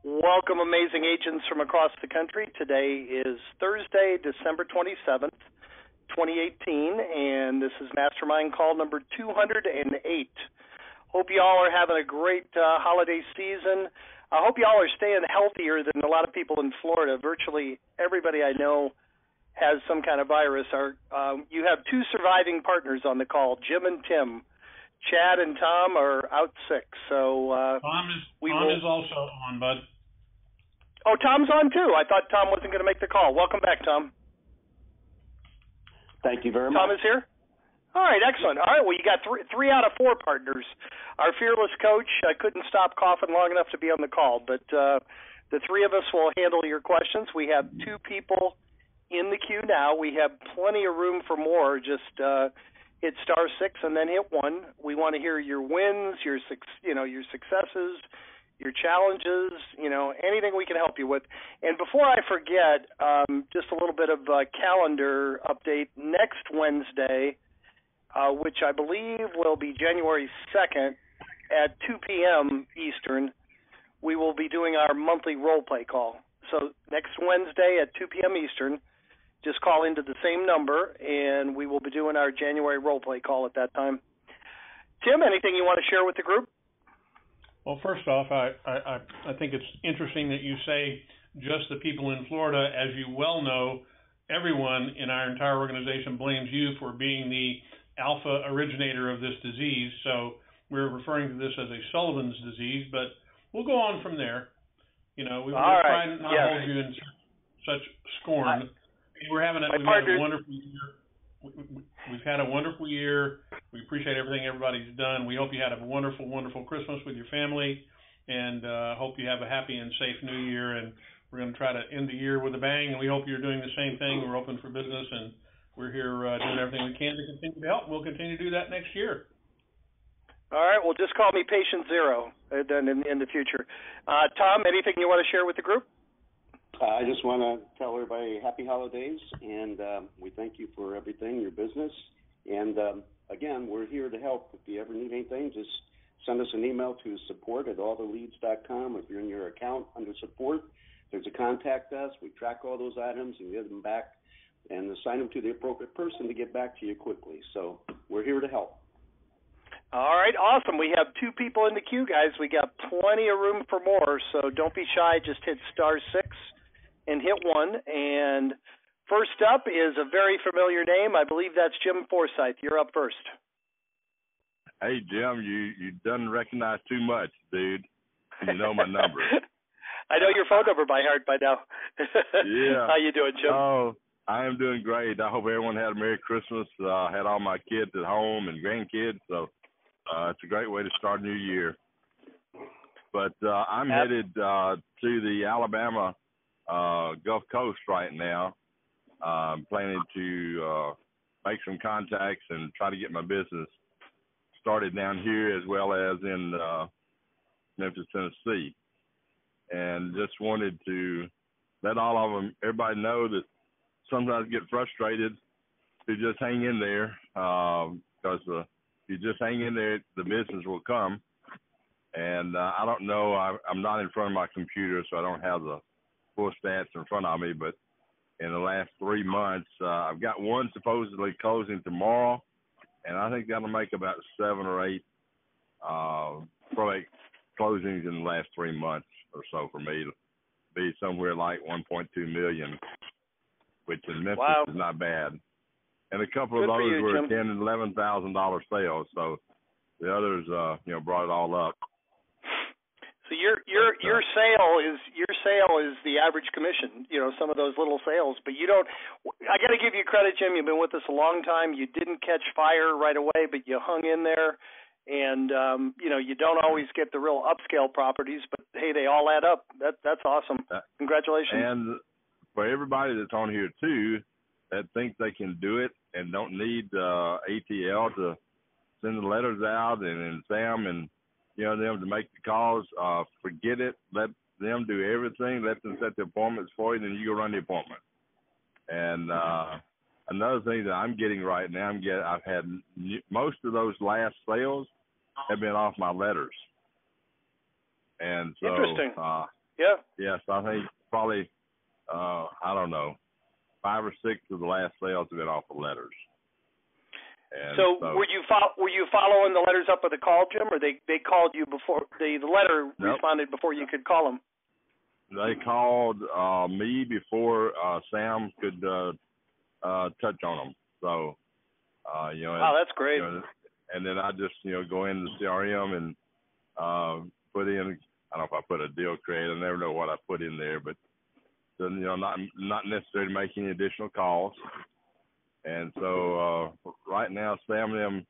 Welcome, amazing agents from across the country. Today is Thursday, December 27th, 2018, and this is Mastermind call number 208. Hope you all are having a great holiday season. I hope you all are staying healthier than a lot of people in Florida. Virtually everybody I know has some kind of virus. You have two surviving partners on the call, Jim and Tim. Chad and Tom are out sick, so Tom is also on, bud. Oh, Tom's on too. I thought Tom wasn't going to make the call. Welcome back, Tom. Thank you very much. Tom is here? All right, excellent. All right, well, you got three out of four partners. Our fearless coach couldn't stop coughing long enough to be on the call, but the three of us will handle your questions. We have two people in the queue now. We have plenty of room for more. Just hit *6 and then hit 1. We want to hear your wins, your successes, your challenges, anything we can help you with. And before I forget, just a little bit of a calendar update. Next Wednesday, which I believe will be January 2nd at 2 p.m. Eastern, we will be doing our monthly role play call. So next Wednesday at 2 p.m. Eastern, just call into the same number, and we will be doing our January role play call at that time. Tim, anything you want to share with the group? Well, first off, I think it's interesting that you say just the people in Florida. As you well know, everyone in our entire organization blames you for being the alpha originator of this disease. So we're referring to this as a Sullivan's disease, but we'll go on from there. We try not to hold you in such scorn. We've had a wonderful year. We've had a wonderful year. We appreciate everything everybody's done. We hope you had a wonderful, wonderful Christmas with your family, and hope you have a happy and safe New Year. And we're going to try to end the year with a bang, and we hope you're doing the same thing. We're open for business, and we're here doing everything we can to continue to help. We'll continue to do that next year. All right. Well, just call me Patient Zero then in the future. Tom, anything you want to share with the group? I just want to tell everybody happy holidays, and we thank you for everything, your business. And, again, we're here to help. If you ever need anything, just send us an email to support@alltheleads.com. If you're in your account under support, there's a contact us. We track all those items and get them back and assign them to the appropriate person to get back to you quickly. So we're here to help. All right, awesome. We have two people in the queue, guys. We got plenty of room for more, so don't be shy. Just hit *6 and hit 1. And first up is a very familiar name. I believe that's Jim Forsythe. You're up first. Hey, Jim, you done recognize too much, dude. You know my number. I know your phone number by heart by now. Yeah. How you doing, Jim? Oh, I am doing great. I hope everyone had a Merry Christmas. I had all my kids at home and grandkids, so it's a great way to start a new year. But I'm headed to the Alabama Gulf Coast right now. I'm planning to make some contacts and try to get my business started down here as well as in Memphis, Tennessee. And just wanted to let everybody know that sometimes I get frustrated to just hang in there because if you just hang in there, the business will come. And I don't know, I'm not in front of my computer, so I don't have the full stats in front of me, but in the last 3 months, I've got one supposedly closing tomorrow, and I think that'll make about 7 or 8 probate closings in the last 3 months or so for me. It'll be somewhere like 1.2 million, which in Memphis is not bad. And a couple of those were $10,000 and $11,000 sales, so the others, brought it all up. So your sale is the average commission, some of those little sales, but you don't. I got to give you credit, Jim. You've been with us a long time. You didn't catch fire right away, but you hung in there, and you don't always get the real upscale properties, but hey, they all add up. That's awesome. Congratulations. And for everybody that's on here too, that thinks they can do it and don't need ATL to send the letters out and Sam and them to make the calls, forget it. Let them do everything. Let them set the appointments for you, and then you go run the appointment. And another thing that I'm getting right now, I've had most of those last sales have been off my letters. And so, interesting. Yeah. Yes, I think probably, I don't know, 5 or 6 of the last sales have been off of letters. And so were you following the letters up with a call, Jim, or they called you before the letter Nope. responded before you could call them? They called me before Sam could touch on them. So, Wow, that's great. And then I just, go into the CRM and put in, I don't know if I put a deal creator, I never know what I put in there, but then, not necessarily make any additional calls. And so right now, Sam and them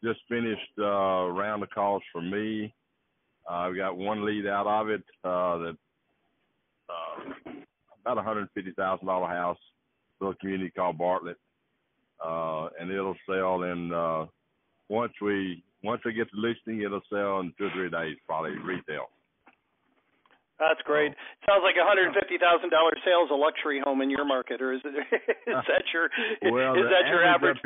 just finished a round of calls for me. I've got one lead out of it that about $150,000 house, little community called Bartlett, and it'll sell in once we get the listing, it'll sell in 2 or 3 days, probably retail. That's great. Sounds like $150,000 sales a luxury home in your market, or is it? Is that your average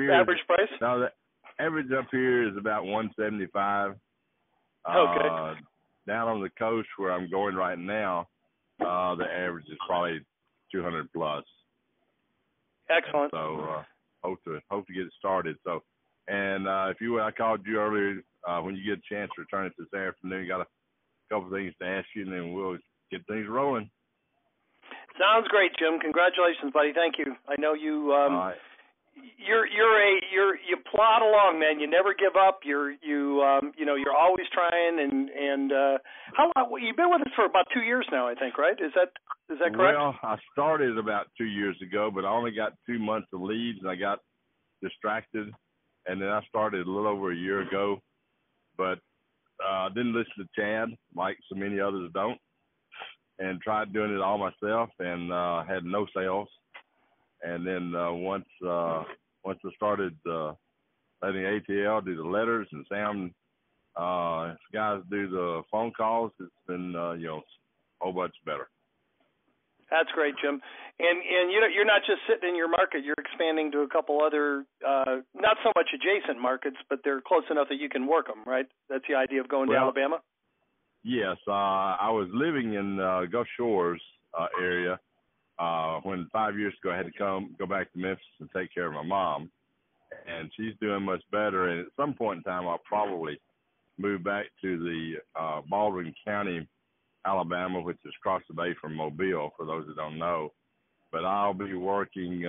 price? No, the average up here is about $175. Okay. Down on the coast where I'm going right now, the average is probably 200 plus. Excellent. And so hope to get it started. So, and I called you earlier. When you get a chance to return it this afternoon, got a couple of things to ask you, and then we'll get things rolling. Sounds great, Jim. Congratulations, buddy. Thank you. I know you. Right. You plod along, man. You never give up. You're always trying. And how long? You've been with us for about 2 years now, I think, right? Is that correct? Well, I started about 2 years ago, but I only got 2 months of leads, and I got distracted, and then I started a little over a year ago, but didn't listen to Chad like so many others don't, and tried doing it all myself, and had no sales. And then once I started letting ATL do the letters and Sam guys do the phone calls, it's been a whole bunch better. That's great, Jim. And you're not just sitting in your market. You're expanding to a couple other, not so much adjacent markets, but they're close enough that you can work them, right? That's the idea of going to Alabama? Yes. I was living in Gulf Shores area when 5 years ago I had to go back to Memphis and take care of my mom. And she's doing much better. And at some point in time, I'll probably move back to the Baldwin County, Alabama, which is across the bay from Mobile, for those that don't know. But I'll be working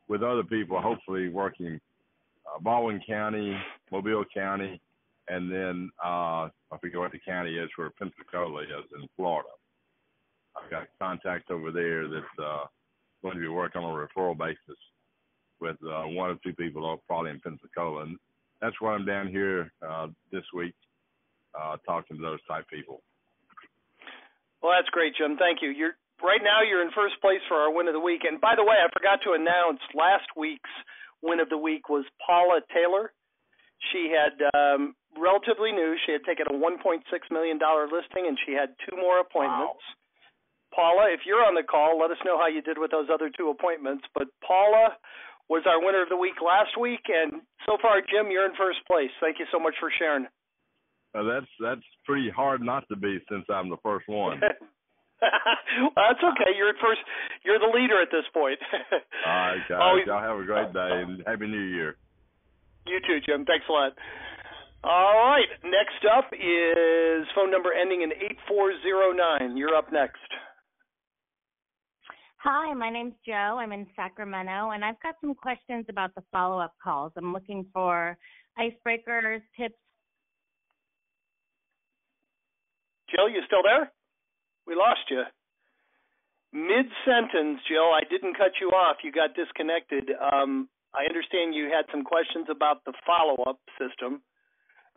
with other people, hopefully working Baldwin County, Mobile County, and then I forget what the county is where Pensacola is in Florida. I've got contacts over there that's going to be working on a referral basis with 1 or 2 people probably in Pensacola. And that's why I'm down here this week talking to those type people. Well, that's great, Jim. Thank you. Right now you're in first place for our Win of the Week. And by the way, I forgot to announce last week's Win of the Week was Paula Taylor. She had relatively new. She had taken a $1.6 million listing, and she had 2 more appointments. Wow. Paula, if you're on the call, let us know how you did with those other 2 appointments. But Paula was our winner of the week last week, and so far, Jim, you're in first place. Thank you so much for sharing. That's pretty hard not to be since I'm the first one. Well, that's okay. You're at first. You're the leader at this point. All right, guys. Y'all have a great day, and Happy New Year. You too, Jim. Thanks a lot. All right. Next up is phone number ending in 8409. You're up next. Hi, my name's Joe. I'm in Sacramento, and I've got some questions about the follow-up calls. I'm looking for icebreakers, tips. Jill, you still there? We lost you. Mid-sentence, Jill, I didn't cut you off. You got disconnected. I understand you had some questions about the follow-up system.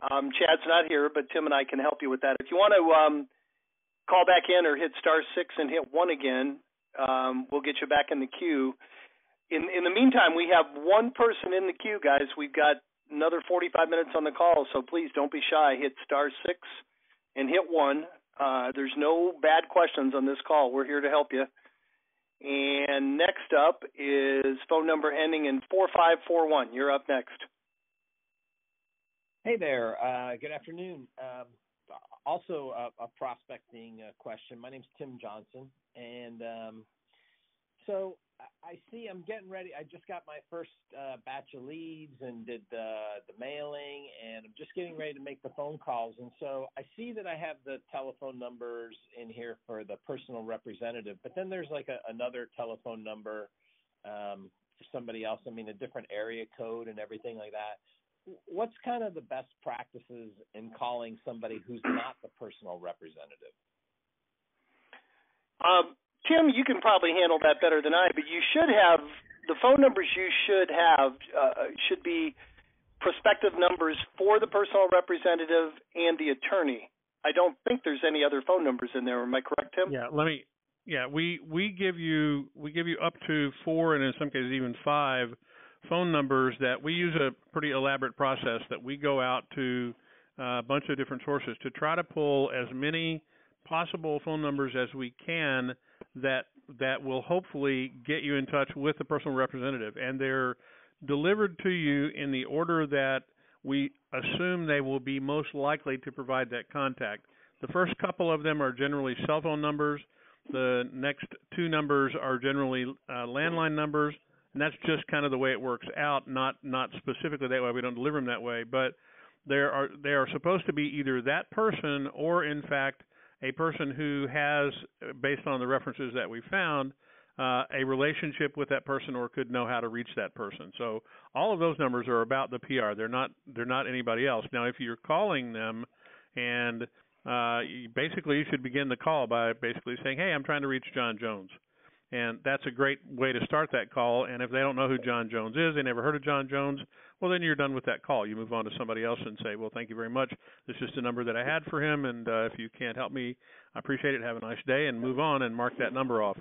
Chad's not here, but Tim and I can help you with that. If you want to call back in or hit *6 and hit 1 again, we'll get you back in the queue. In the meantime, we have 1 person in the queue, guys. We've got another 45 minutes on the call, so please don't be shy. Hit *6 and hit 1. There's no bad questions on this call. We're here to help you. And next up is phone number ending in 4541. You're up next. Hey there. Good afternoon. also a prospecting question. My name's Tim Johnson, and so I see I'm getting ready. I just got my first batch of leads and did the mailing, and I'm just getting ready to make the phone calls. And so I see that I have the telephone numbers in here for the personal representative, but then there's like another telephone number for somebody else. I mean, a different area code and everything like that. What's kind of the best practices in calling somebody who's not the personal representative? Tim, you can probably handle that better than I, but you should have the phone numbers you should have should be prospective numbers for the personal representative and the attorney. I don't think there's any other phone numbers in there. Am I correct, Tim? Yeah, we give you up to 4 and in some cases even 5 phone numbers that we use a pretty elaborate process that we go out to a bunch of different sources to try to pull as many possible phone numbers as we can that will hopefully get you in touch with the personal representative, and they're delivered to you in the order that we assume they will be most likely to provide that contact. The first couple of them are generally cell phone numbers. The next 2 numbers are generally landline numbers, and that's just kind of the way it works out, not specifically that way. We don't deliver them that way, but they are supposed to be either that person or, in fact, a person who has, based on the references that we found, a relationship with that person or could know how to reach that person. So all of those numbers are about the PR. They're not anybody else. Now, if you're calling them, and you should begin the call by basically saying, "Hey, I'm trying to reach John Jones." And that's a great way to start that call. And if they don't know who John Jones is, they never heard of John Jones, well, then you're done with that call. You move on to somebody else and say, well, thank you very much. This is the number that I had for him, and if you can't help me, I appreciate it. Have a nice day, and move on and mark that number off.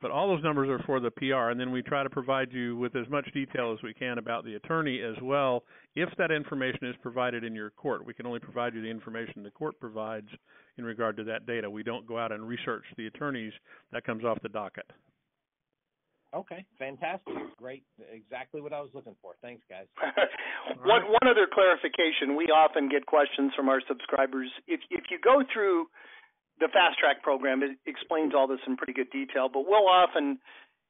But all those numbers are for the PR, and then we try to provide you with as much detail as we can about the attorney as well. If that information is provided in your court, we can only provide you the information the court provides in regard to that data. We don't go out and research the attorneys. That comes off the docket. Okay, fantastic. Great. Exactly what I was looking for. Thanks, guys. One other clarification. We often get questions from our subscribers. If you go through the Fast Track program, it explains all this in pretty good detail, but we'll often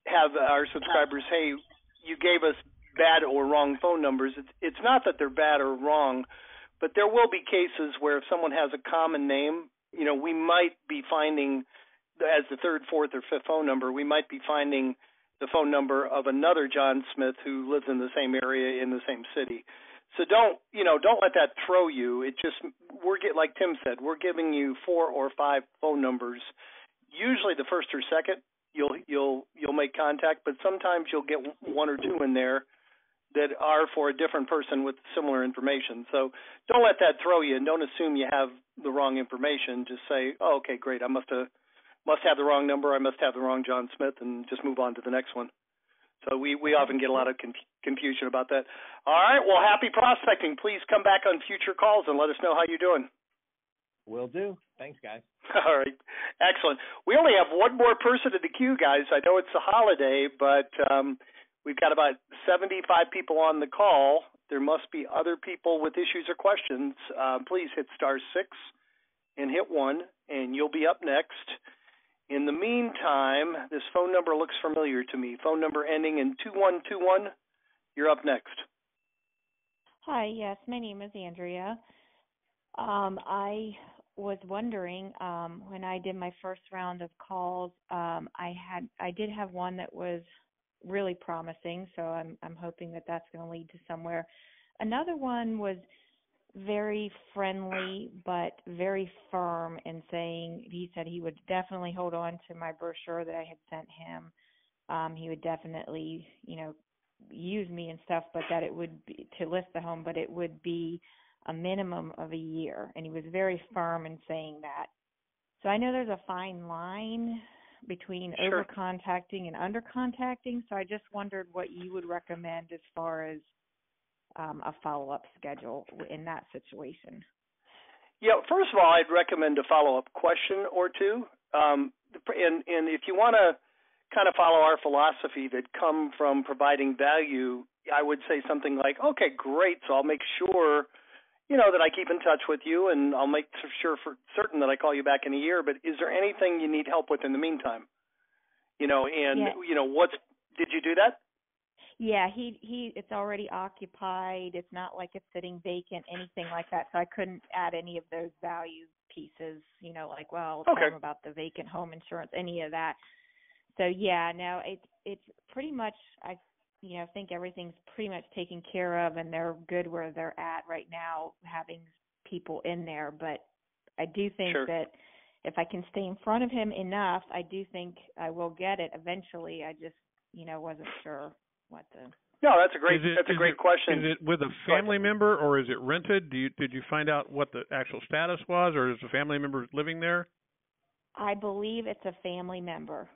have our subscribers, hey, you gave us bad or wrong phone numbers. It's not that they're bad or wrong, but there will be cases where if someone has a common name, we might be finding, as the 3rd, 4th, or 5th phone number, we might be finding the phone number of another John Smith who lives in the same area in the same city. So don't let that throw you. Like Tim said, we're giving you 4 or 5 phone numbers. Usually the first or second you'll make contact, but sometimes you'll get 1 or 2 in there that are for a different person with similar information. So don't let that throw you, and don't assume you have the wrong information. Just say, oh, okay, great, I must have the wrong number, I must have the wrong John Smith, and just move on to the next one. So we often get a lot of confusion about that. All right, well, happy prospecting. Please come back on future calls and let us know how you're doing. Will do. Thanks, guys. All right, excellent. We only have one more person in the queue, guys. I know it's a holiday, but we've got about 75 people on the call. There must be other people with issues or questions. Please hit *6 and hit 1, and you'll be up next. In the meantime, this phone number looks familiar to me. Phone number ending in 2121. You're up next. Hi, yes, my name is Andrea. I was wondering, when I did my first round of calls, I did have one that was really promising, so I'm hoping that that's going to lead to somewhere. Another one was very friendly but very firm in saying, he said he would definitely hold on to my brochure that I had sent him. He would definitely, use me and stuff, but that it would be to list the home, but it would be a minimum of a year. And he was very firm in saying that. So I know there's a fine line between over contacting and under contacting. So I just wondered what you would recommend as far as a follow-up schedule in that situation. Yeah, first of all, I'd recommend a follow-up question or two. And if you want to kind of follow our philosophy that come from providing value, I would say something like, okay, great, so I'll make sure that I keep in touch with you, and I'll make sure for certain that I call you back in a year. But is there anything you need help with in the meantime? Did you do that? Yeah, it's already occupied. It's not like it's sitting vacant, anything like that. So I couldn't add any of those value pieces, like, tell them about the vacant home insurance, any of that. So yeah, no, it's pretty much, I think everything's pretty much taken care of, and they're good where they're at right now, having people in there. But I do think that if I can stay in front of him enough, I do think I will get it eventually. I just, wasn't sure what the. No, that's a great question. Is it with a family member or is it rented? Did you find out what the actual status was, or is a family member living there? I believe it's a family member.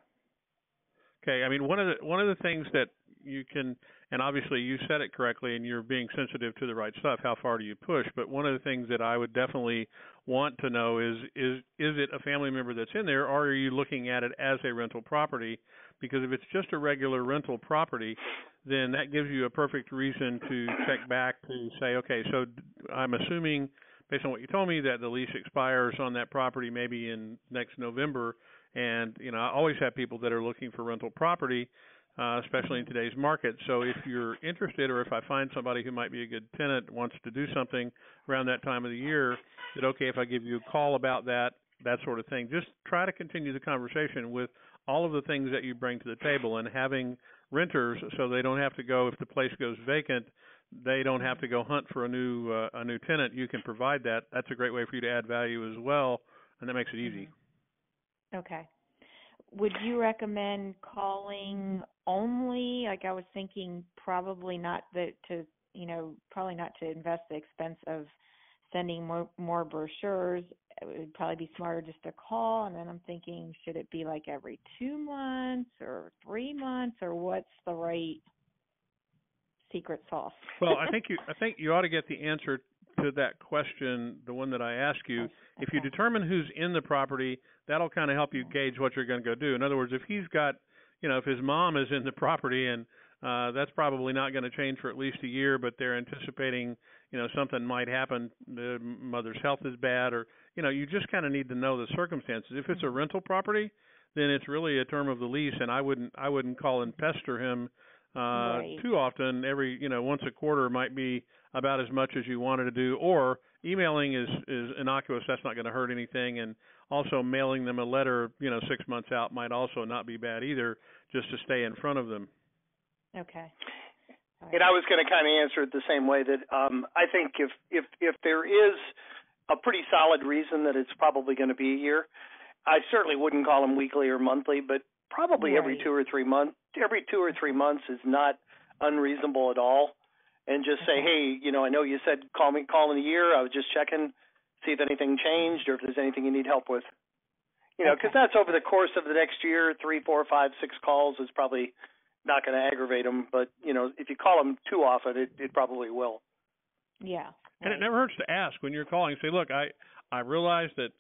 Okay, I mean one of the things that you can, and obviously you said it correctly, and you're being sensitive to the right stuff. How far do you push? But one of the things that I would definitely want to know is it a family member that's in there, or are you looking at it as a rental property? Because if it's just a regular rental property, then that gives you a perfect reason to check back to say, okay, so I'm assuming, based on what you told me, that the lease expires on that property maybe in next November. And, I always have people that are looking for rental property, especially in today's market. So if you're interested, or if I find somebody who might be a good tenant, wants to do something around that time of the year, that okay, if I give you a call about that sort of thing, just try to continue the conversation with all of the things that you bring to the table, and having renters so they don't have to go, if the place goes vacant, they don't have to go hunt for a new tenant. You can provide that. That's a great way for you to add value as well, and that makes it easy. Okay. Would you recommend calling only? Like, I was thinking probably not to invest the expense of sending more brochures. It would probably be smarter just to call. And then I'm thinking, should it be like every 2 months or 3 months, or what's the right secret sauce? Well, I think you ought to get the answer to that question, the one that I asked you. Okay. If you determine who's in the property, that'll kind of help you gauge what you're going to go do. In other words, if he's got, if his mom is in the property, and that's probably not going to change for at least a year, but they're anticipating, something might happen, the mother's health is bad, or, you just kind of need to know the circumstances. If it's a rental property, then it's really a term of the lease, and I wouldn't call and pester him too often. Every, once a quarter might be about as much as you wanted to do, or emailing is innocuous. That's not going to hurt anything. And also mailing them a letter, 6 months out might also not be bad either, just to stay in front of them. Okay. Right. And I was going to kind of answer it the same way, that I think if there is a pretty solid reason that it's probably going to be a year, I certainly wouldn't call them weekly or monthly, but probably every 2 or 3 months. Every 2 or 3 months is not unreasonable at all. And just say, hey, I know you said call in a year. I was just checking, see if anything changed or if there's anything you need help with. Because that's over the course of the next year. 3, 4, 5, 6 calls is probably not going to aggravate them. But if you call them too often, it probably will. Yeah. Right. And it never hurts to ask when you're calling. Say, look, I realize that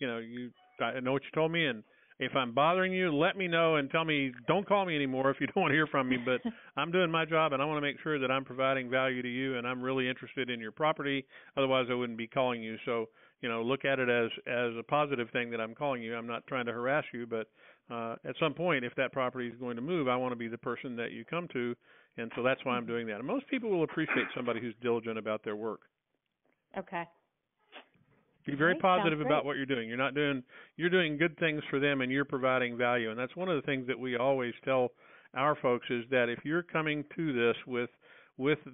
I know what you told me, and if I'm bothering you, let me know and tell me, don't call me anymore if you don't want to hear from me, but I'm doing my job and I want to make sure that I'm providing value to you, and I'm really interested in your property. Otherwise I wouldn't be calling you. So, look at it as a positive thing that I'm calling you. I'm not trying to harass you, but at some point, if that property is going to move, I want to be the person that you come to, and so that's why I'm doing that. And most people will appreciate somebody who's diligent about their work. Okay. Be very positive about what you're doing. You're doing good things for them, and you're providing value. And that's one of the things that we always tell our folks, is that if you're coming to this with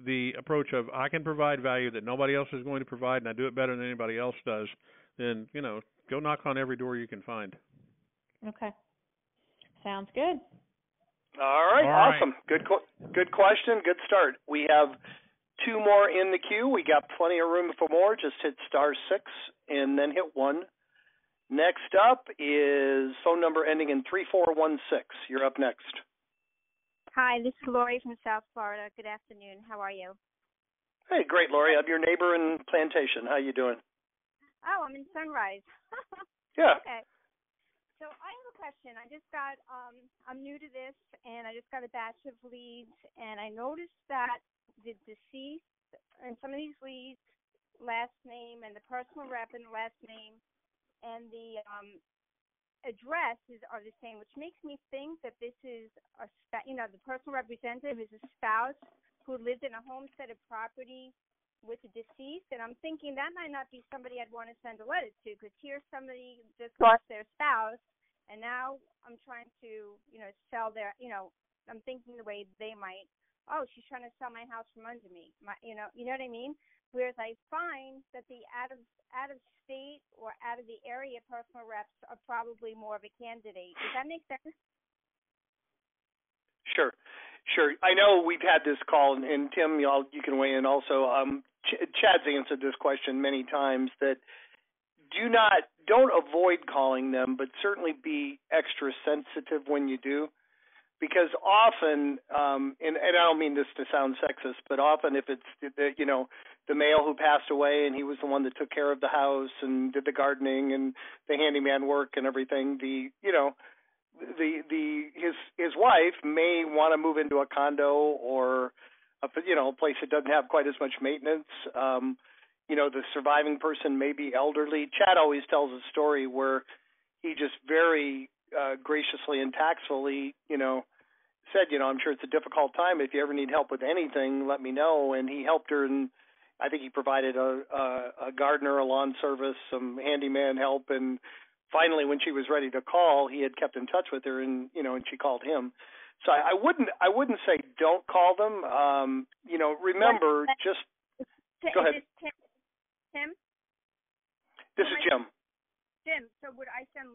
the approach of, I can provide value that nobody else is going to provide, and I do it better than anybody else does, then, go knock on every door you can find. Okay. Sounds good. All right. Awesome. Good question. Good start. We have 2 more in the queue. We got plenty of room for more. Just hit *6 and then hit 1. Next up is phone number ending in 3416. You're up next. Hi, this is Laurie from South Florida. Good afternoon. How are you? Hey, great, Laurie. I'm your neighbor in Plantation. How you doing? Oh, I'm in Sunrise. Yeah. Okay. So I have a question. I just got, I'm new to this, and I just got a batch of leads, and I noticed that the deceased, and some of these leads, last name and the personal rep and last name and the address are the same, which makes me think that this is the personal representative is a spouse who lived in a homesteaded property with the deceased, and I'm thinking that might not be somebody I'd want to send a letter to, because here somebody just lost their spouse, and now I'm trying to, sell their, I'm thinking the way they might. Oh, she's trying to sell my house from under me. You know what I mean? Whereas I find that the out of state or out of the area personal reps are probably more of a candidate. Does that make sense? Sure. I know we've had this call, and Tim, you can weigh in also. Chad's answered this question many times, that don't avoid calling them, but certainly be extra sensitive when you do. Because often, and I don't mean this to sound sexist, but often if it's the male who passed away and he was the one that took care of the house and did the gardening and the handyman work and everything, his wife may want to move into a condo or a place that doesn't have quite as much maintenance. The surviving person may be elderly. Chad always tells a story where he just very graciously and tactfully, said, I'm sure it's a difficult time. If you ever need help with anything, let me know. And he helped her, and I think he provided a gardener, a lawn service, some handyman help. And finally, when she was ready to call, he had kept in touch with her, and she called him. So I wouldn't say don't call them. Remember, just go ahead. Tim? This is Jim. Jim, so would I send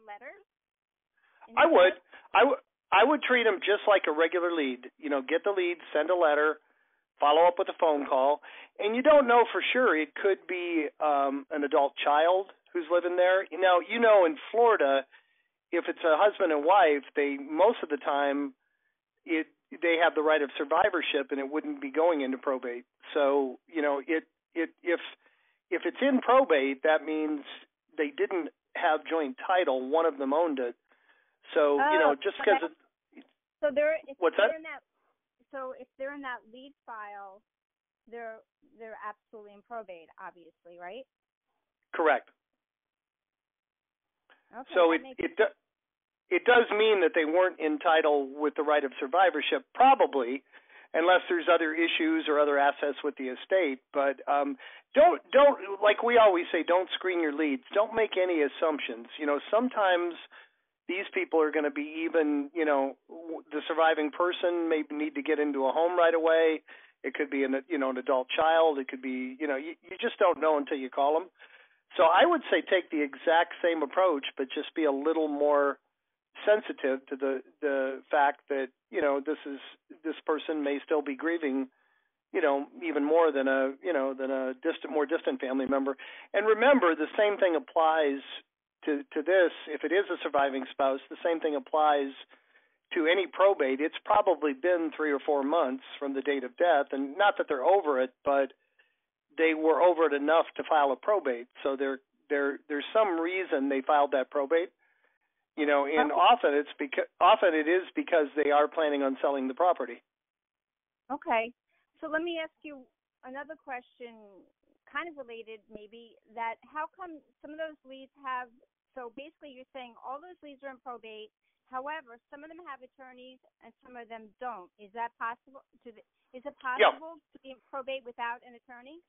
letters? I would treat them just like a regular lead. Get the lead, send a letter, follow up with a phone call, and you don't know for sure. It could be an adult child who's living there. In Florida, if it's a husband and wife, most of the time they have the right of survivorship, and it wouldn't be going into probate. So if it's in probate, that means they didn't have joint title. One of them owned it. So just because what's that? So if they're in that lead file, they're absolutely in probate, obviously, right? Correct. Okay, so it does mean that they weren't entitled with the right of survivorship, probably, unless there's other issues or other assets with the estate. But don't like we always say, don't screen your leads. Don't make any assumptions. Sometimes these people are going to be even, the surviving person may need to get into a home right away. It could be an adult child. It could be, you just don't know until you call them. So I would say take the exact same approach, but just be a little more sensitive to the fact that, this person may still be grieving, even more than a more distant family member. And remember, the same thing applies to this. If it is a surviving spouse, the same thing applies to any probate. It's probably been 3 or 4 months from the date of death, and not that they're over it, but they were over it enough to file a probate. So there's some reason they filed that probate. And often it is because they are planning on selling the property. Okay. So let me ask you another question, kind of related maybe, that how come some of those leads have, so basically you're saying all those leads are in probate, however, some of them have attorneys and some of them don't. Is that possible? Is it possible to be in probate without an attorney?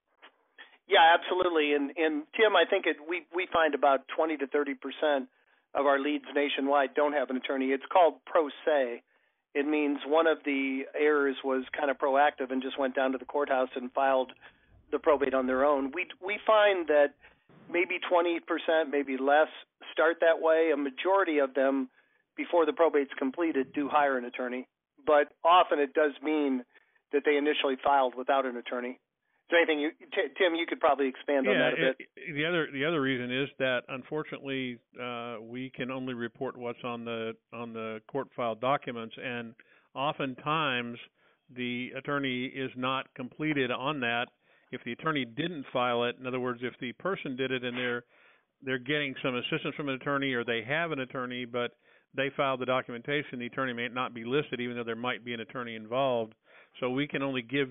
Yeah, absolutely. And Tim, I think we find about 20 to 30% of our leads nationwide don't have an attorney. It's called pro se. It means one of the heirs was kind of proactive and just went down to the courthouse and filed the probate on their own. We find that maybe 20%, maybe less, start that way. A majority of them, before the probate's completed, do hire an attorney. But often it does mean that they initially filed without an attorney. Is there anything Tim, you could probably expand on that a bit? The other reason is that unfortunately we can only report what's on the court file documents, and oftentimes the attorney is not completed on that. If the attorney didn't file it, in other words, if the person did it and they're getting some assistance from an attorney, or they have an attorney but they filed the documentation, the attorney may not be listed even though there might be an attorney involved. So we can only give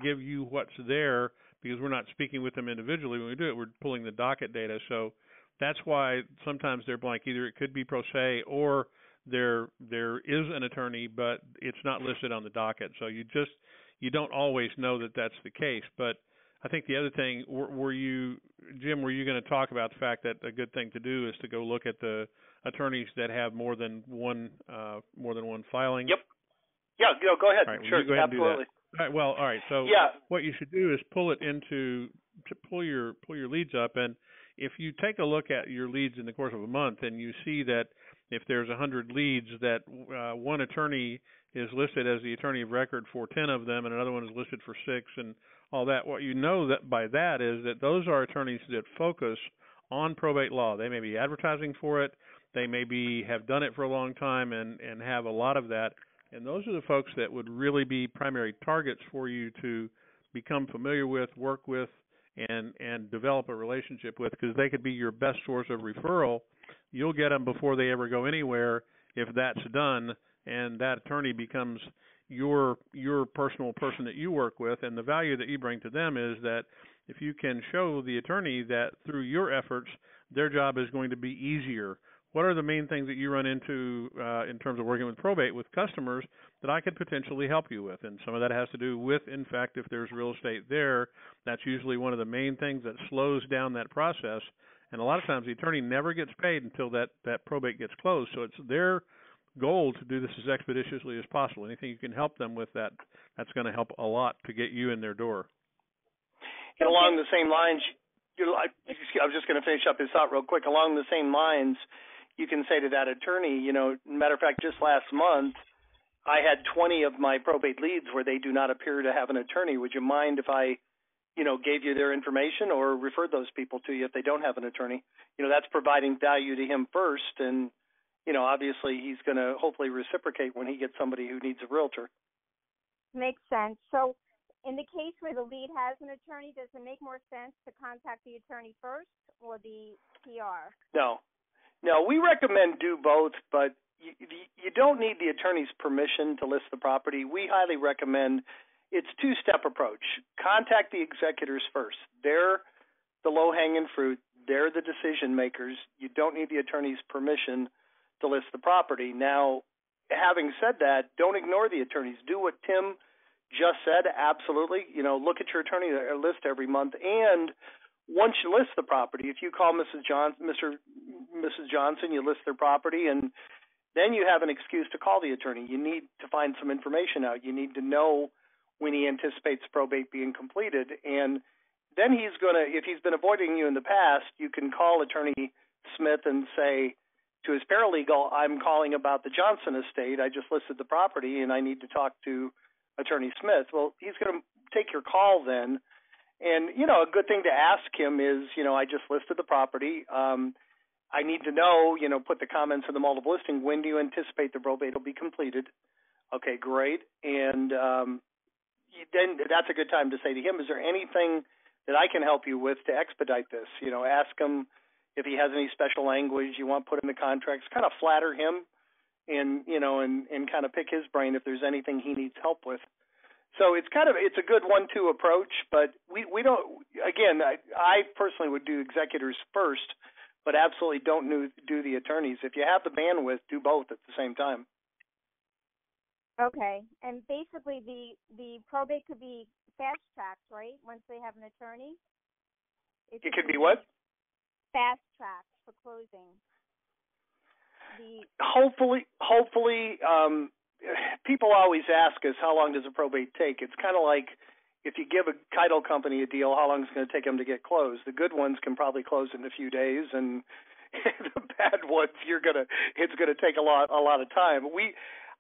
you what's there because we're not speaking with them individually. When we do it, we're pulling the docket data. So that's why sometimes they're blank. Either it could be pro se or there is an attorney, but it's not listed on the docket. So you don't always know that that's the case. But I think the other thing, Jim, were you going to talk about the fact that a good thing to do is to go look at the attorneys that have more than one filing? Yep. Yeah, go ahead. All right, sure, you go ahead absolutely. And do that. All right, well, all right. So what you should do is pull your leads up, and if you take a look at your leads in the course of a month, and you see that if there's 100 leads, that one attorney is listed as the attorney of record for 10 of them, and another one is listed for 6, and all that. What you know that by that is that those are attorneys that focus on probate law. They may be advertising for it. They may have done it for a long time and have a lot of that. And those are the folks that would really be primary targets for you to become familiar with, work with, and develop a relationship with, because they could be your best source of referral. You'll get them before they ever go anywhere if that's done, and that attorney becomes your personal person that you work with. And the value that you bring to them is that if you can show the attorney that through your efforts, their job is going to be easier. What are the main things that you run into in terms of working with probate with customers that I could potentially help you with? And some of that has to do with, in fact, if there's real estate there, that's usually one of the main things that slows down that process. And a lot of times the attorney never gets paid until that probate gets closed. So it's their goal to do this as expeditiously as possible. Anything you can help them with that's going to help a lot to get you in their door. And along the same lines, I was just going to finish up this thought real quick. Along the same lines, you can say to that attorney, matter of fact, just last month, I had 20 of my probate leads where they do not appear to have an attorney. Would you mind if I, gave you their information or referred those people to you if they don't have an attorney? That's providing value to him first, and, obviously he's going to hopefully reciprocate when he gets somebody who needs a realtor. Makes sense. So in the case where the lead has an attorney, does it make more sense to contact the attorney first or the PR? No, we recommend do both, but you don't need the attorney's permission to list the property. We highly recommend it's two-step approach. Contact the executors first. They're the low-hanging fruit. They're the decision makers. You don't need the attorney's permission to list the property. Now, having said that, don't ignore the attorneys. Do what Tim just said, absolutely. Look at your attorney list every month, and once you list the property, if you call Mrs. Johnson, you list their property, and then you have an excuse to call the attorney. You need to find some information out. You need to know when he anticipates probate being completed, and then if he's been avoiding you in the past, you can call Attorney Smith and say to his paralegal, I'm calling about the Johnson estate. I just listed the property, and I need to talk to Attorney Smith. Well, he's going to take your call then. And, a good thing to ask him is, I just listed the property. I need to know, put the comments in the multiple listing. When do you anticipate the probate will be completed? Okay, great. And then that's a good time to say to him, is there anything that I can help you with to expedite this? Ask him if he has any special language you want put in the contracts. Kind of flatter him and kind of pick his brain if there's anything he needs help with. So it's a good 1-2 approach, but we don't, again, I personally would do executors first, but absolutely don't do the attorneys. If you have the bandwidth, do both at the same time. Okay, and basically the probate could be fast-tracked, right, once they have an attorney? It could be what? Fast-tracked for closing. Hopefully, people always ask us, how long does a probate take? It's kind of like if you give a title company a deal, how long is it going to take them to get closed? The good ones can probably close in a few days, and the bad ones, it's going to take a lot of time.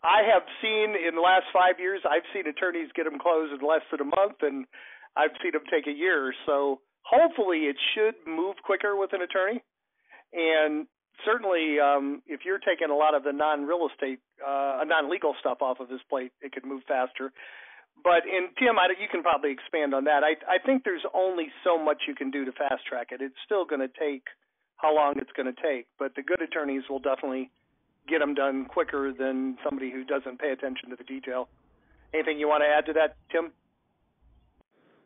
I have seen in the last 5 years, I've seen attorneys get them closed in less than a month, and I've seen them take a year. So hopefully it should move quicker with an attorney. And certainly, if you're taking a lot of the non-real estate, non-legal stuff off of his plate, it could move faster. But Tim, you can probably expand on that. I think there's only so much you can do to fast track it. It's still going to take how long it's going to take, but the good attorneys will definitely get them done quicker than somebody who doesn't pay attention to the detail. Anything you want to add to that, Tim?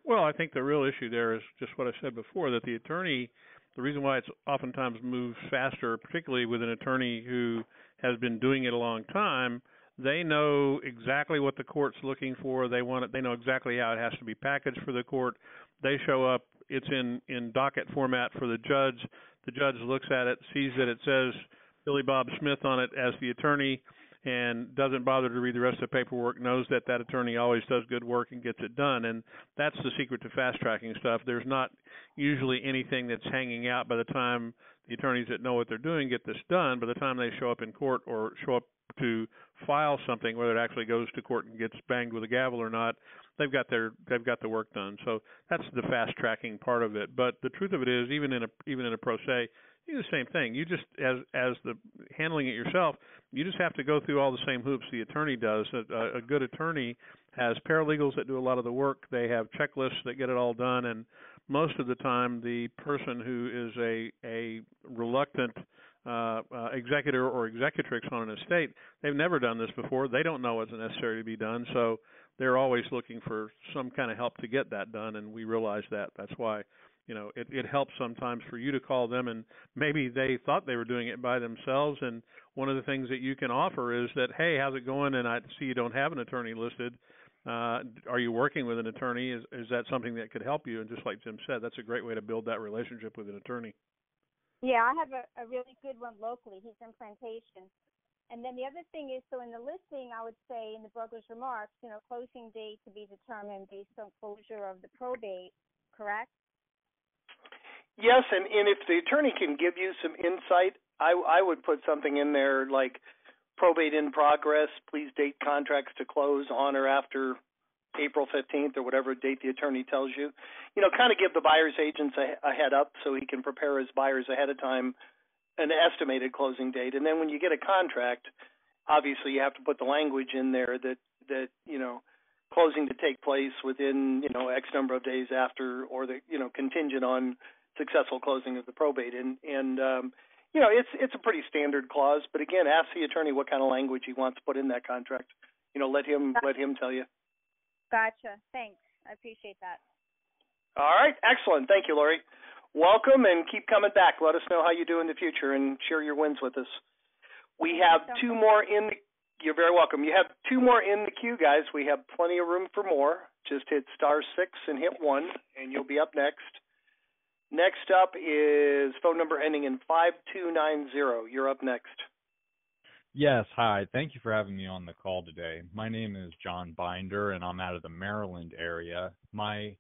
Well, I think the real issue there is just what I said before, that the attorney, the reason why it's oftentimes moves faster, particularly with an attorney who has been doing it a long time, they know exactly what the court's looking for. They want it. They know exactly how it has to be packaged for the court. They show up. It's in docket format for the judge. The judge looks at it, sees that it says Billy Bob Smith on it as the attorney, and doesn't bother to read the rest of the paperwork, knows that that attorney always does good work and gets it done. And that's the secret to fast-tracking stuff. There's not usually anything that's hanging out by the time the attorneys that know what they're doing get this done. By the time they show up in court or show up to file something, whether it actually goes to court and gets banged with a gavel or not, they've got the work done. So that's the fast-tracking part of it. But the truth of it is, even in a pro se, you do the same thing. You just, as the handling it yourself, you just have to go through all the same hoops the attorney does. A good attorney has paralegals that do a lot of the work. They have checklists that get it all done, and most of the time, the person who is a reluctant executor or executrix on an estate, they've never done this before. They don't know what's necessary to be done, so they're always looking for some kind of help to get that done, and we realize that. That's why, it helps sometimes for you to call them, and maybe they thought they were doing it by themselves. And one of the things that you can offer is that, hey, how's it going? And I see you don't have an attorney listed. Are you working with an attorney? Is that something that could help you? And just like Jim said, that's a great way to build that relationship with an attorney. Yeah, I have a really good one locally. He's in Plantation. And then the other thing is, so in the listing, I would say in the broker's remarks, closing date to be determined based on closure of the probate, correct? Yes, and if the attorney can give you some insight, I would put something in there like probate in progress, please date contracts to close on or after April 15th or whatever date the attorney tells you. Kind of give the buyer's agents a head up so he can prepare his buyers ahead of time an estimated closing date. And then when you get a contract, obviously you have to put the language in there that closing to take place within, X number of days after, or the, contingent on successful closing of the probate. And it's a pretty standard clause, but again, ask the attorney what kind of language he wants to put in that contract. Let him tell you. Gotcha. Thanks. I appreciate that. All right. Excellent. Thank you, Laurie. Welcome, and keep coming back. Let us know how you do in the future and share your wins with us. We have two more in the – you're very welcome. You have two more in the queue, guys. We have plenty of room for more. Just hit *6 and hit 1, and you'll be up next. Next up is phone number ending in 5290. You're up next. Yes, hi. Thank you for having me on the call today. My name is John Binder, and I'm out of the Maryland area. My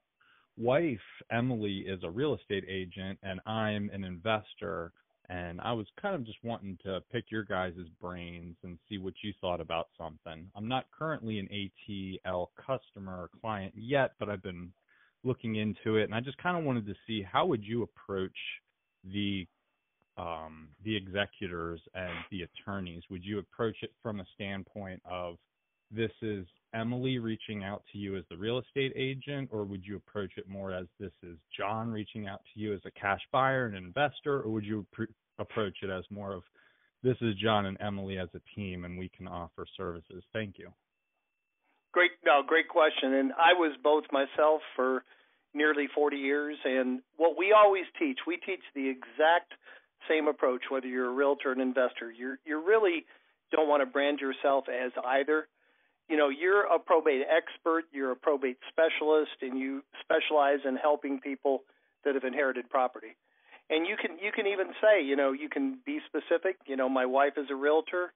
wife, Emily, is a real estate agent, and I'm an investor, and I was kind of just wanting to pick your guys' brains and see what you thought about something. I'm not currently an ATL customer or client yet, but I've been looking into it, and I just kind of wanted to see how would you approach the executors and the attorneys. Would you approach it from a standpoint of this is Emily reaching out to you as the real estate agent, or would you approach it more as this is John reaching out to you as a cash buyer and investor, or would you approach it as more of this is John and Emily as a team and we can offer services? Thank you. Great question. And I was both myself for nearly 40 years, and what we always teach, we teach the exact same approach, whether you're a realtor or an investor. You really don't want to brand yourself as either. You're a probate expert, you're a probate specialist, and you specialize in helping people that have inherited property. And you can even say, you can be specific. My wife is a realtor,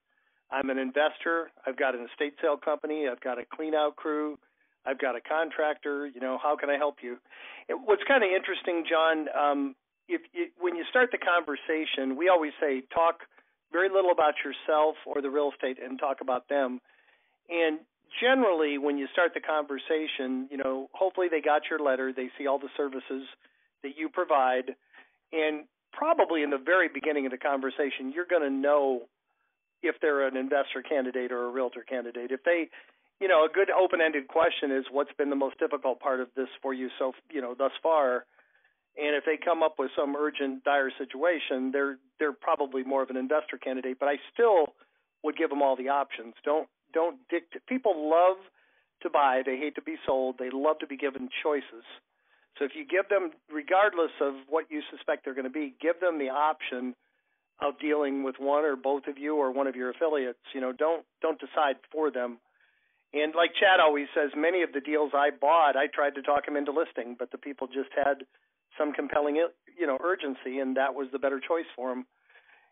I'm an investor, I've got an estate sale company, I've got a clean out crew, I've got a contractor, how can I help you? What's kind of interesting, John, when you start the conversation, we always say talk very little about yourself or the real estate and talk about them. And generally, when you start the conversation, hopefully they got your letter, they see all the services that you provide, and probably in the very beginning of the conversation, you're going to know if they're an investor candidate or a realtor candidate. If they, a good open-ended question is, what's been the most difficult part of this for you thus far? And if they come up with some urgent, dire situation, they're probably more of an investor candidate. But I still would give them all the options. Don't dictate. People love to buy. They hate to be sold. They love to be given choices. So if you give them, regardless of what you suspect they're going to be, give them the option of dealing with one or both of you or one of your affiliates. Don't decide for them. And like Chad always says, many of the deals I bought, I tried to talk them into listing, but the people just had some compelling, urgency, and that was the better choice for them.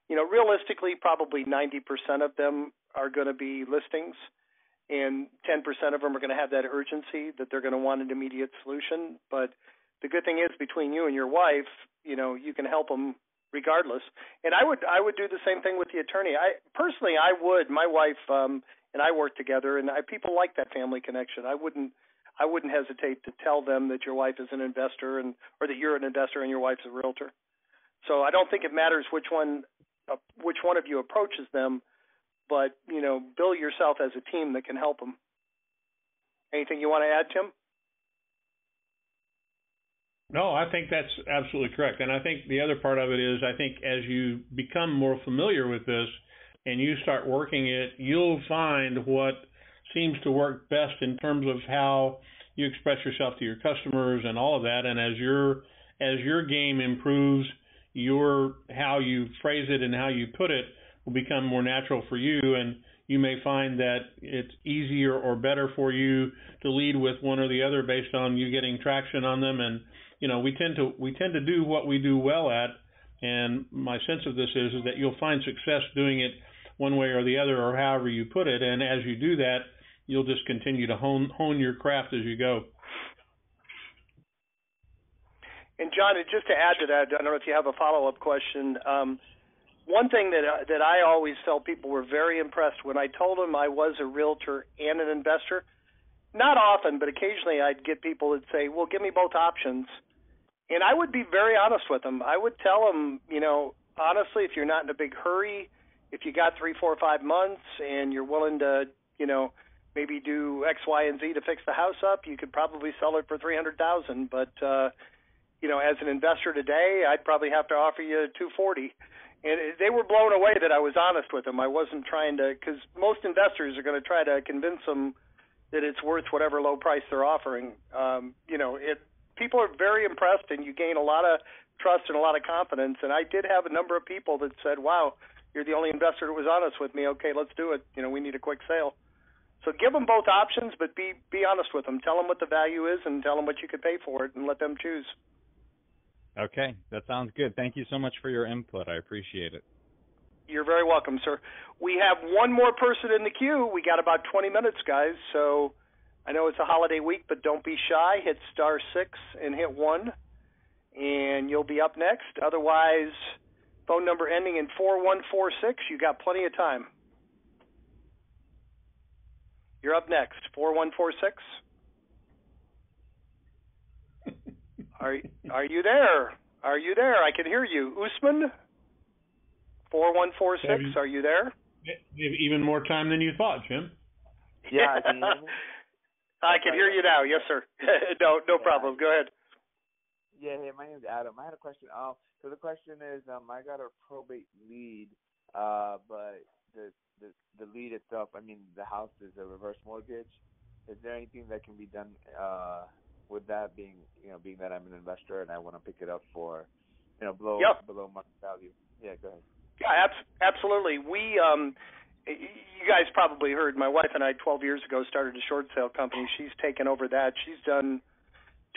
Realistically, probably 90% of them are going to be listings, and 10% of them are going to have that urgency that they're going to want an immediate solution. But the good thing is, between you and your wife, you can help them regardless. And I would do the same thing with the attorney. I would. My wife and I work together, and people like that family connection. I wouldn't hesitate to tell them that your wife is an investor, or that you're an investor and your wife's a realtor. So I don't think it matters which one of you approaches them, but build yourself as a team that can help them. Anything you want to add, Tim? No, I think that's absolutely correct. And I think the other part of it is, I think as you become more familiar with this and you start working it, you'll find what seems to work best in terms of how you express yourself to your customers and all of that. And as your game improves, how you phrase it and how you put it will become more natural for you, and you may find that it's easier or better for you to lead with one or the other based on you getting traction on them. And we tend to do what we do well at, and my sense of this is that you'll find success doing it one way or the other, or however you put it. And as you do that, you'll just continue to hone your craft as you go. And John, just to add to that, I don't know if you have a follow-up question. One thing that I always felt people were very impressed when I told them I was a realtor and an investor. Not often, but occasionally I'd get people that say, well, give me both options. And I would be very honest with them. I would tell them, honestly, if you're not in a big hurry, if you got 3, 4, 5 months and you're willing to, maybe do X, Y, and Z to fix the house up, you could probably sell it for $300,000. But, as an investor today, I'd probably have to offer you $240,000. And they were blown away that I was honest with them. I wasn't trying to, because most investors are going to try to convince them that it's worth whatever low price they're offering. People are very impressed, and you gain a lot of trust and a lot of confidence. And I did have a number of people that said, wow, you're the only investor that was honest with me. Okay, let's do it. We need a quick sale. So give them both options, but be honest with them. Tell them what the value is and tell them what you could pay for it, and let them choose. Okay, that sounds good. Thank you so much for your input. I appreciate it. You're very welcome, sir. We have one more person in the queue. We got about 20 minutes, guys. So I know it's a holiday week, but don't be shy. Hit *6 and hit 1, and you'll be up next. Otherwise, phone number ending in 4146. You got plenty of time. You're up next. 4146. Are you there? Are you there? I can hear you. Usman, 4146, are you there? You have even more time than you thought, Jim. Yeah, can you hear me? I can hear you now. Yes, sir. No problem. Go ahead. Yeah, hey, my name's Adam. I had a question. So the question is, I got a probate lead, but the lead itself, the house is a reverse mortgage. Is there anything that can be done with that, being that I'm an investor and I want to pick it up for, below market value? Yeah, go ahead. Yeah, absolutely. We, you guys probably heard, my wife and I 12 years ago started a short sale company. She's taken over that. She's done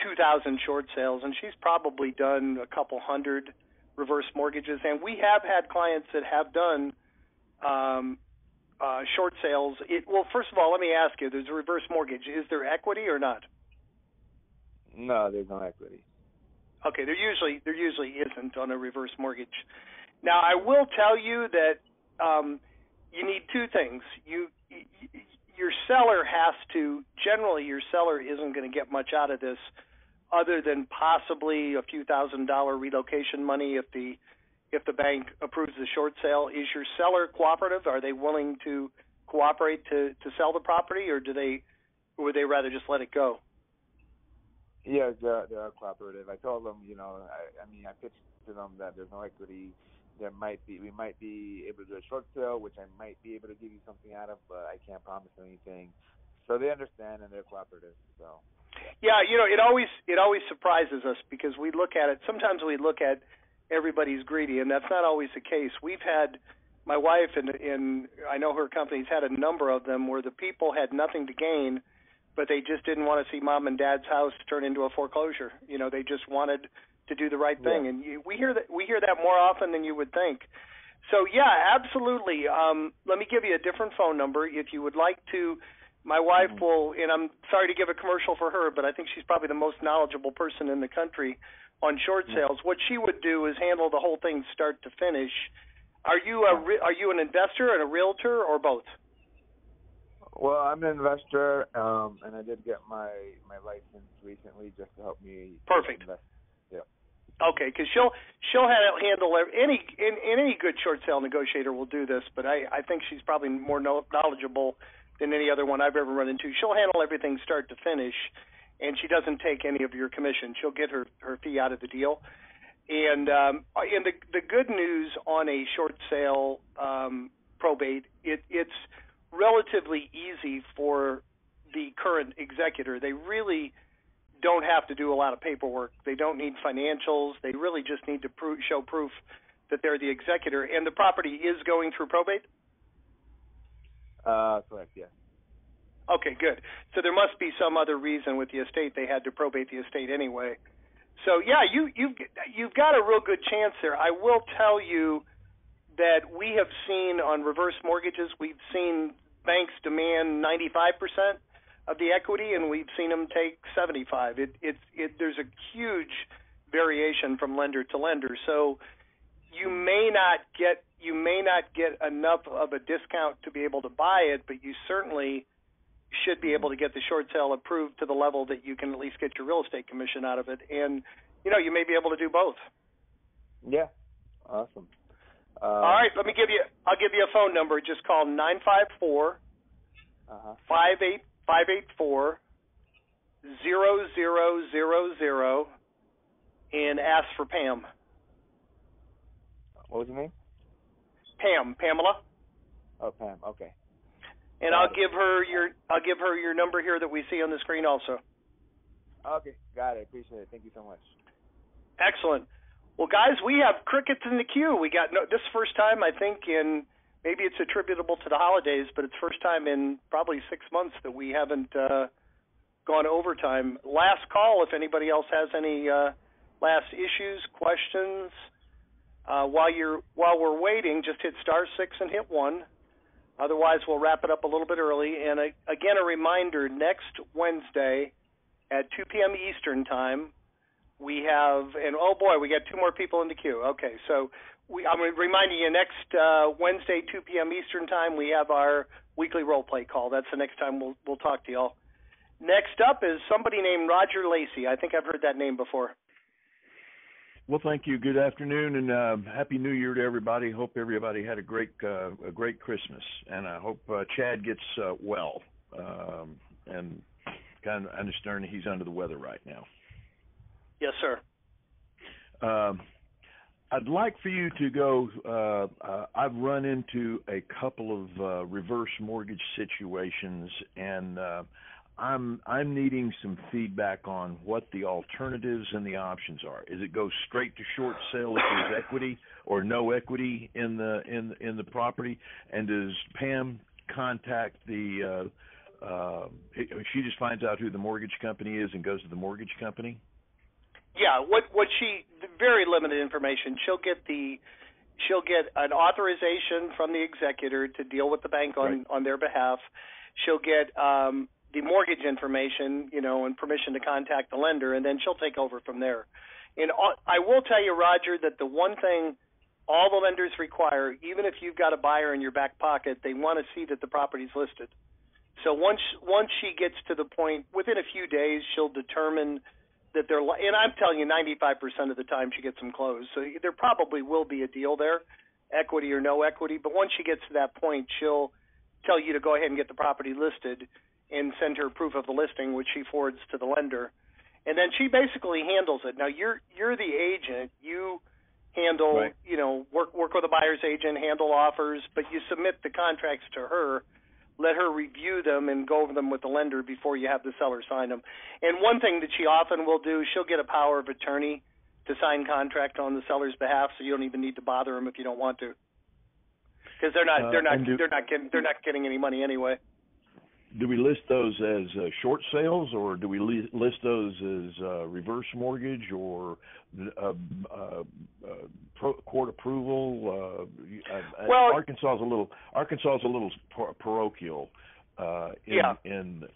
2,000 short sales, and she's probably done a couple hundred reverse mortgages. And we have had clients that have done short sales. Well, first of all, let me ask you, there's a reverse mortgage. Is there equity or not? No, there's no equity. Okay, there usually isn't on a reverse mortgage. Now, I will tell you that you need two things. Your seller has to, generally your seller isn't going to get much out of this other than possibly a few $1,000 relocation money if the bank approves the short sale. Is your seller cooperative? Are they willing to cooperate to sell the property, or would they rather just let it go? Yeah, they are cooperative. I told them, I pitched to them that there's no equity. We might be able to do a short sale, which I might be able to give you something out of, but I can't promise anything. So they understand and they're cooperative. So. Yeah, it always surprises us because we look at it. Sometimes we look at everybody's greedy, and that's not always the case. We've had my wife and I know her company's had a number of them where the people had nothing to gain, but they just didn't want to see mom and dad's house turn into a foreclosure. They just wanted to do the right thing, and we hear that more often than you would think. So yeah, absolutely. Let me give you a different phone number if you would like to. My wife will, and I'm sorry to give a commercial for her, but I think she's probably the most knowledgeable person in the country on short sales. What she would do is handle the whole thing start to finish. Are you an investor and a realtor or both? Well, I'm an investor, and I did get my license recently just to help me. Perfect. Invest. Yeah. Okay, because she'll handle any good short sale negotiator will do this, but I think she's probably more knowledgeable than any other one I've ever run into. She'll handle everything start to finish, and she doesn't take any of your commission. She'll get her fee out of the deal. And the good news on a short sale probate, it's relatively easy for the current executor. They really don't have to do a lot of paperwork. They don't need financials. They really just need to show proof that they're the executor. And the property is going through probate? Correct, yes. Okay, good. So there must be some other reason with the estate they had to probate the estate anyway. So yeah, you've got a real good chance there. I will tell you that we have seen on reverse mortgages, we've seen banks demand 95% of the equity, and we've seen them take 75. There's a huge variation from lender to lender. So you may not get enough of a discount to be able to buy it, but you certainly should be able to get the short sale approved to the level that you can at least get your real estate commission out of it. And you may be able to do both. Yeah. Awesome. All right, I'll give you a phone number. Just call 954-584-0000 and ask for Pam. What was your name? Pamela. Oh, Pam. Okay. And I'll give her your number here that we see on the screen also. Okay, got it. Appreciate it. Thank you so much. Excellent. Well, guys, we have crickets in the queue. We got this first time, I think, in maybe it's attributable to the holidays, but it's first time in probably 6 months that we haven't gone overtime. Last call, if anybody else has any last issues, questions. While we're waiting, just hit *6 and hit 1. Otherwise, we'll wrap it up a little bit early. And again, a reminder: next Wednesday at 2 p.m. Eastern time, we have, and oh boy, we got 2 more people in the queue. Okay, so I'm reminding you, next Wednesday, 2 p.m. Eastern time, we have our weekly role play call. That's the next time we'll talk to y'all. Next up is somebody named Roger Lacey. I think I've heard that name before. Well, thank you. Good afternoon, and Happy New Year to everybody. Hope everybody had a great Christmas, and I hope Chad gets well. And kind of understand he's under the weather right now. Yes, sir. I'd like for you to go. I've run into a couple of reverse mortgage situations, and I'm needing some feedback on what the alternatives and the options are. Is it go straight to short sale if there's equity, or no equity in the property? And does Pam contact the? She just finds out who the mortgage company is and goes to the mortgage company. Yeah, what she, very limited information. She'll get an authorization from the executor to deal with the bank on their behalf. She'll get the mortgage information, and permission to contact the lender, and then she'll take over from there. And I will tell you, Roger, that the one thing all the lenders require, even if you've got a buyer in your back pocket, they want to see that the property's listed. So once she gets to the point, within a few days, she'll determine that they're, and I'm telling you, 95% of the time she gets them closed. So there probably will be a deal there, equity or no equity. But once she gets to that point, she'll tell you to go ahead and get the property listed and send her proof of the listing, which she forwards to the lender. And then she basically handles it. Now, you're the agent. You handle, work with a buyer's agent, handle offers, but you submit the contracts to her. let her review them and go over them with the lender before you have the seller sign them. And one thing that she often will do, she'll get a power of attorney to sign contract on the seller's behalf, so you don't even need to bother them if you don't want to, because they're not getting any money anyway. Do we list those as short sales, or do we list those as reverse mortgage or court approval? Well, Arkansas is a little parochial in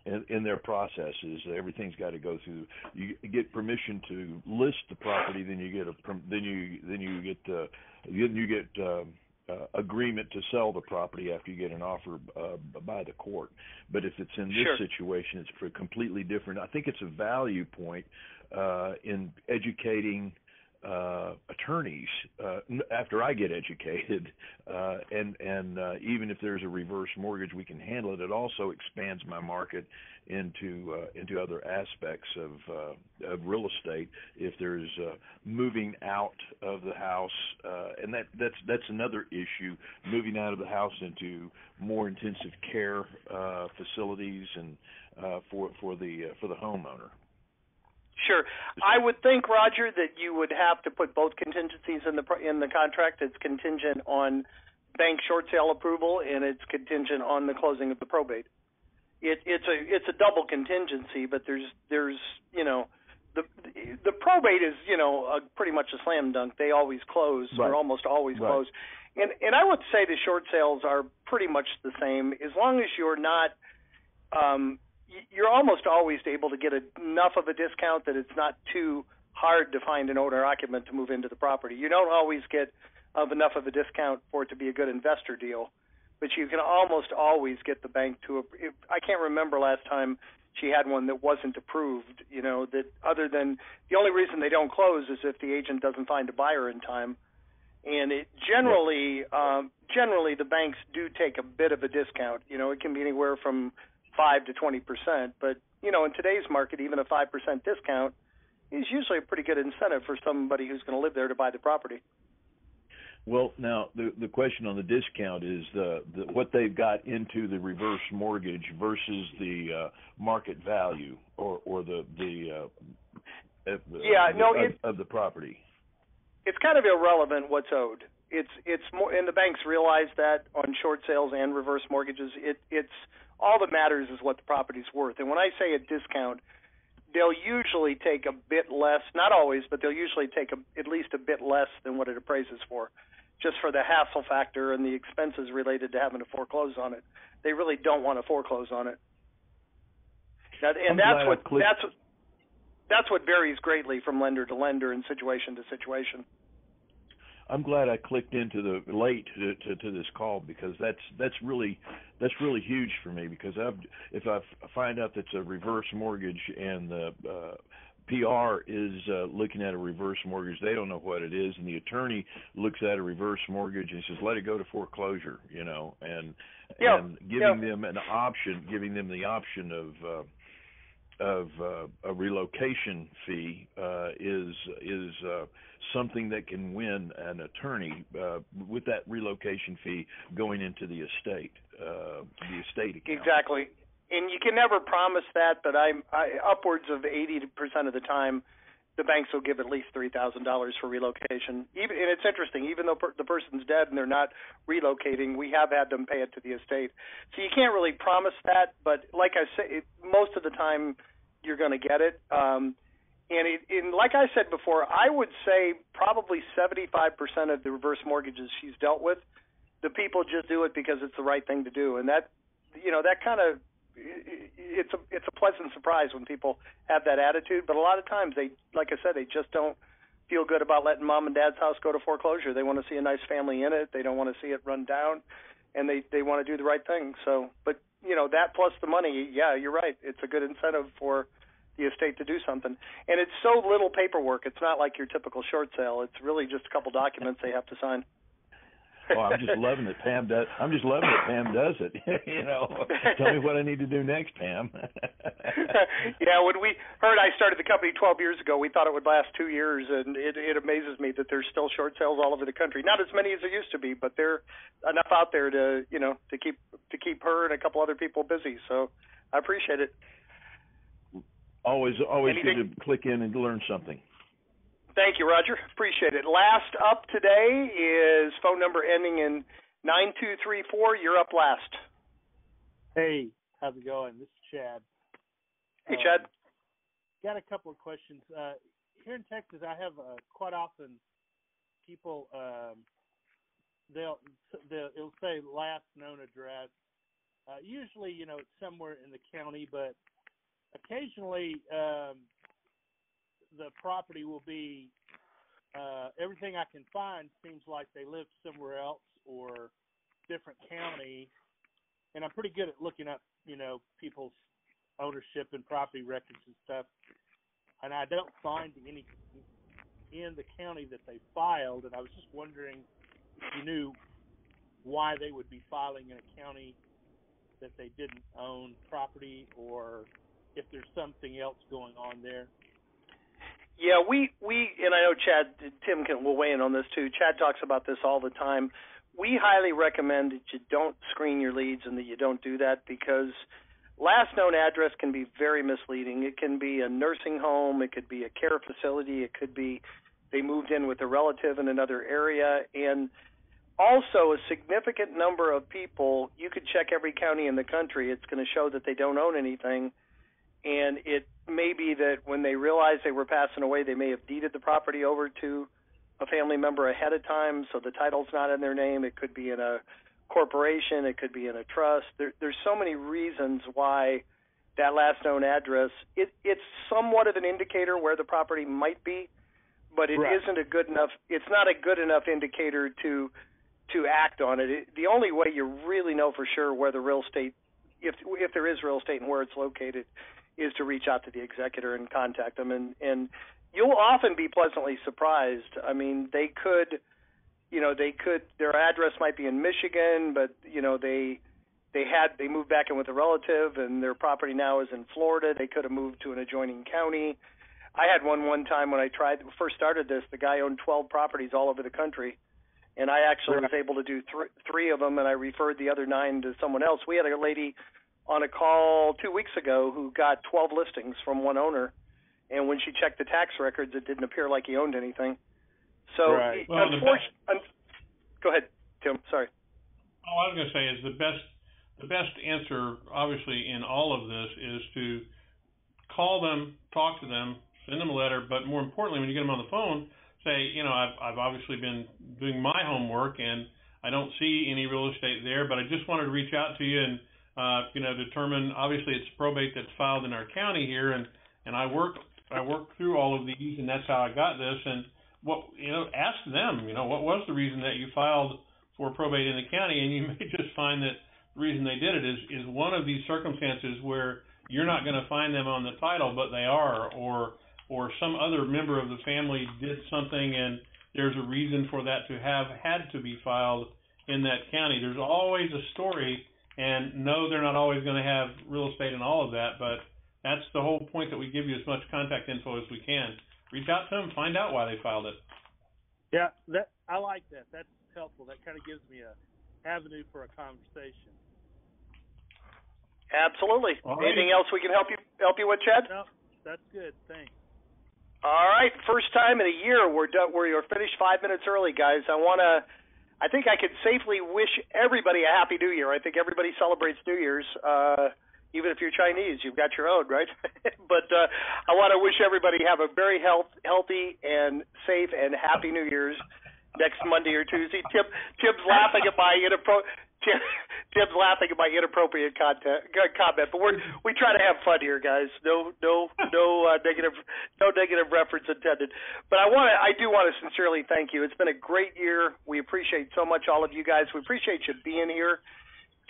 their processes. Everything's got to go through. You get permission to list the property, then you get agreement to sell the property after you get an offer by the court. But if it's in this situation, it's for completely different. I think it's a value point in educating attorneys after I get educated, and even if there's a reverse mortgage, we can handle it. It also expands my market into other aspects of real estate. If there's moving out of the house, and that's another issue, moving out of the house into more intensive care facilities and for the homeowner. Sure. I would think, Roger, that you would have to put both contingencies in the contract. It's contingent on bank short sale approval, and it's contingent on the closing of the probate. It's a double contingency, but there's the probate is pretty much a slam dunk. They always close, or almost always close. And I would say the short sales are pretty much the same, as long as you're not. You're almost always able to get enough of a discount that it's not too hard to find an owner-occupant to move into the property. You don't always get enough of a discount for it to be a good investor deal, but you can almost always get the bank to I can't remember last time she had one that wasn't approved, that other than the only reason they don't close is if the agent doesn't find a buyer in time. And it generally the banks do take a bit of a discount. It can be anywhere from 5 to 20%, but in today's market, even a 5% discount is usually a pretty good incentive for somebody who's going to live there to buy the property. Well, now the question on the discount is what they've got into the reverse mortgage versus the market value or of the property. It's kind of irrelevant what's owed. It's more, and the banks realize that on short sales and reverse mortgages. It's all that matters is what the property's worth. And when I say a discount, they'll usually take a bit less, not always, but they'll usually take at least a bit less than what it appraises for, just for the hassle factor and the expenses related to having to foreclose on it. They really don't want to foreclose on it. And that's what varies greatly from lender to lender and situation to situation. I'm glad I clicked into the late to this call, because that's really huge for me, because if I find out that's a reverse mortgage and the PR is looking at a reverse mortgage, they don't know what it is, and the attorney looks at a reverse mortgage and says, let it go to foreclosure, and giving them the option of a relocation fee is something that can win an attorney with that relocation fee going into the estate account. Exactly. And you can never promise that, but I upwards of 80% of the time, the banks will give at least $3,000 for relocation. And it's interesting, even though the person's dead and they're not relocating, we have had them pay it to the estate. So you can't really promise that, but like I say, most of the time you're going to get it. And like I said before, I would say probably 75% of the reverse mortgages she's dealt with, the people just do it because it's the right thing to do. And that kind of, it's a pleasant surprise when people have that attitude. But a lot of times like I said, they just don't feel good about letting mom and dad's house go to foreclosure. They want to see a nice family in it. They don't want to see it run down, and they want to do the right thing. So, but that plus the money, yeah, you're right. It's a good incentive for the estate to do something. And it's so little paperwork. It's not like your typical short sale. It's really just a couple documents they have to sign. Oh, I'm just loving it. Pam does. I'm just loving it. Pam does it. Tell me what I need to do next, Pam. Yeah, when we heard I started the company 12 years ago, we thought it would last 2 years, and it amazes me that there's still short sales all over the country. Not as many as there used to be, but there are enough out there to keep her and a couple other people busy. So I appreciate it. Always good to click in and learn something. Thank you, Roger. Appreciate it. Last up today is phone number ending in 9234. You're up last. Hey, how's it going? This is Chad. Hey, Chad. Got a couple of questions. Here in Texas, I have quite often people it'll say last known address. Usually, it's somewhere in the county, but occasionally the property will be everything I can find seems like they live somewhere else or different county, and I'm pretty good at looking up people's ownership and property records and stuff, and I don't find any in the county that they filed, and I was just wondering if you knew why they would be filing in a county that they didn't own property, or if there's something else going on there. Yeah, we and I know Tim will weigh in on this too. Chad talks about this all the time. We highly recommend that you don't screen your leads and that you don't do that, because last known address can be very misleading. It can be a nursing home, it could be a care facility, it could be they moved in with a relative in another area, and also a significant number of people, you could check every county in the country, it's going to show that they don't own anything. And it may be that when they realize they were passing away, they may have deeded the property over to a family member ahead of time, so the title's not in their name. It could be in a corporation. It could be in a trust. There's so many reasons why that last known address, it's somewhat of an indicator where the property might be, but it right. isn't a good enough. It's not a good enough indicator to act on it. The only way you really know for sure where the real estate, if there is real estate and where it's located, is to reach out to the executor and contact them, and you'll often be pleasantly surprised. I mean, they could, their address might be in Michigan, but they moved back in with a relative, and their property now is in Florida. They could have moved to an adjoining county. I had one time when I first started this. The guy owned 12 properties all over the country, and I actually was able to do three of them, and I referred the other 9 to someone else. We had a lady on a call 2 weeks ago who got 12 listings from one owner, and when she checked the tax records, it didn't appear like he owned anything. So, right. Well, go ahead, Tim. Sorry. All I was going to say is the best answer, obviously, in all of this is to call them, talk to them, send them a letter, but more importantly, when you get them on the phone, say, I've obviously been doing my homework, and I don't see any real estate there, but I just wanted to reach out to you and determine, obviously it's probate that's filed in our county here, and I work through all of these, and that's how I got this. And ask them, what was the reason that you filed for probate in the county? And you may just find that the reason they did it is one of these circumstances where you're not going to find them on the title, but they are, or some other member of the family did something, and there's a reason for that to have had to be filed in that county. There's always a story. And no, they're not always going to have real estate and all of that, but that's the whole point, that we give you as much contact info as we can. Reach out to them, find out why they filed it. Yeah, I like that. That's helpful. That kind of gives me a avenue for a conversation. Absolutely. All right. Anything else we can help you with, Chad? No, that's good. Thanks. All right. First time in a year we're finished 5 minutes early, guys. I think I could safely wish everybody a Happy New Year. I think everybody celebrates New Year's. Even if you're Chinese, you've got your own, right? But I want to wish everybody have a very healthy and safe and Happy New Year's next Monday or Tuesday. Tim's laughing at my inappropriate comment, but we try to have fun here, guys. No negative reference intended. But I do want to sincerely thank you. It's been a great year. We appreciate so much all of you guys. We appreciate you being here.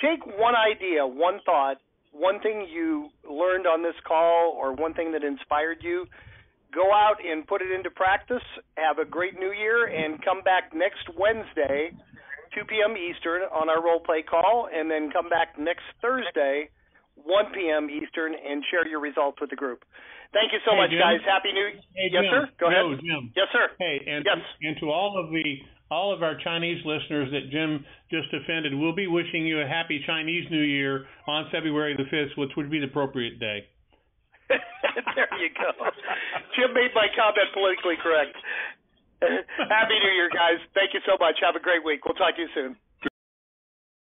Take one idea, one thought, one thing you learned on this call, or one thing that inspired you. Go out and put it into practice. Have a great New Year, and come back next Wednesday 2 p.m. Eastern on our role play call, and then come back next Thursday, 1 p.m. Eastern, and share your results with the group. Thank you so much, Jim. guys. Happy New Year. Hey, yes, Jim. sir. Go ahead. No, Jim. Yes, sir. Hey, and yes. and to all of our Chinese listeners that Jim just offended, we'll be wishing you a happy Chinese New Year on February the 5th, which would be the appropriate day. There you go. Jim made my comment politically correct. Happy New Year, guys. Thank you so much. Have a great week. We'll talk to you soon.